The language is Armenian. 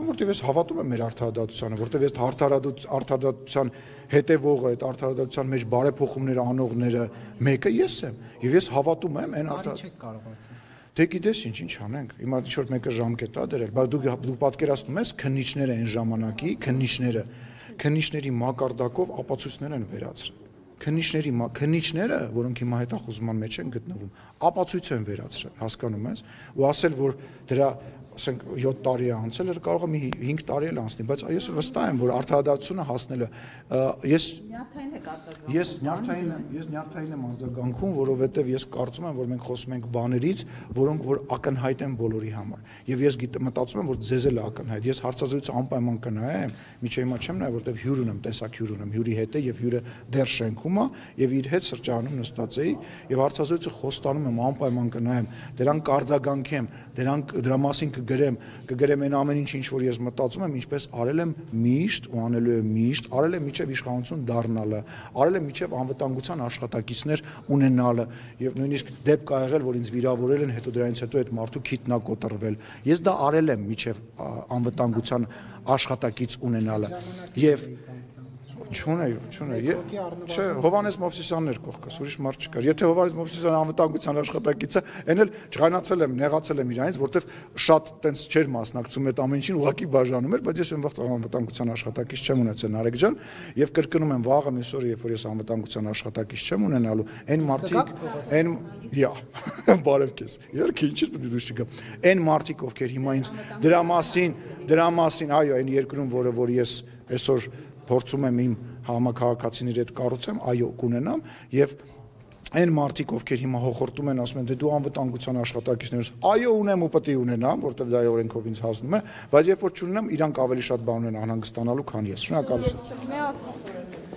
կարգում, որտեղ ես հավատում եմ մեր արդարադատությանը, որտեղ ես արդարադատության հետևողը, այդ արդարադատության մեջ բարեփոխումներ անողները մեկը ես եմ, եւ ես հավատում եմ այն արդարադատության։ Դե գիտես ինչ անենք, հիմա ինչ-որ մեկը ժամկետ է դրել, բայց դու պատկերացնում ես քննիչները այն ժամանակի, քննիչների մակարդակով ապացույցներ են վերացրել։ Քննիչները, որոնք հիմա հետախուզման մեջ են գտնվում, ապացույց են վերացրել, հասկանում ես, ու ասել, որ դրա ասենք 7 տարի է անցել, կարող է մի 5 տարի էլ անցնի, բայց ես վստահ եմ, որ արդարադատությունը հասնելը ես նյարդային եմ արձագանքում, որովհետև ես կարծում եմ, որ մենք խոսում ենք բաներից, որոնք որ ակնհայտ են բոլորի համար, եւ ես մտածում եմ, որ ձեզ էլ է ակնհայտ, ես հարցազրույցը անպայման կնայեմ, միջև հիմա չեմ նայ, որովհետև հյուր ունեմ, տեսակ հյուր ունեմ, հյուրի հետ է եւ հյուրը դեռ շենքում է եւ իր հետ սրճարանում նստած էի եւ հարցազրույցը խոստանում եմ անպայման կնայեմ, դրան կարձագանքեմ, դրա մասին կգրեմ այն ամեն ինչ որ ես մտածում եմ, ինչպես արել եմ միշտ ու անելու եմ միշտ, արել եմ միջև իշխանություն դառնալը, արել եմ միջև անվտանգության աշխատակիցներ ունենալը եւ նույնիսկ դեպք ա եղել, որ ինձ վիրավորել են, հետո դրանից հետո այդ մարդու քիթն ա կոտրվել։ Ես դա արել եմ միջև անվտանգության աշխատակից ունենալը եւ Չունե, չէ, Հովհաննես Մովսիսյանն էր կողքս, ուրիշ մարդ չկար։ Եթե Հովհաննես Մովսիսյանը անվտանգության աշխատակիցը, այն էլ ջղայնացել եմ, նեղացել եմ իրանից, որտեվ շատ տենց չէր մասնակցում այդ ամեն ինչին, ուղղակի բաժանում էր, բայց ես այն վաղ անվտանգության աշխատակից չեմ ունեցել, Նարեկ ջան, եւ կրկնում եմ, վաղը մյուս օրը, երբ որ ես անվտանգության աշխատակից չեմ ունենալու, այն մարդիկ, բարև քեզ։ Իհարկե, ինչի՞ պետք է դուրս չգամ։ Այն մարդիկ, ովքեր հիմա ինձ դրա մասին, այո, այն երկրում, որ ես այսօր փորձում եմ իմ համակարգացիների հետ կառուցեմ, այո, կունենամ եւ այն մարդիկ, ովքեր հիմա հոխորտում են, ասում են, դե դու անվտանգության աշխատակիցներ ես, այո, ունեմ ու պետք է ունենամ, որտեղ դա օրենքով ինձ հասնում է, բայց երբ որ չունենամ, իրանք ավելի շատ բան ունեն անհանգստանալու, քան ես։ Շնորհակալություն։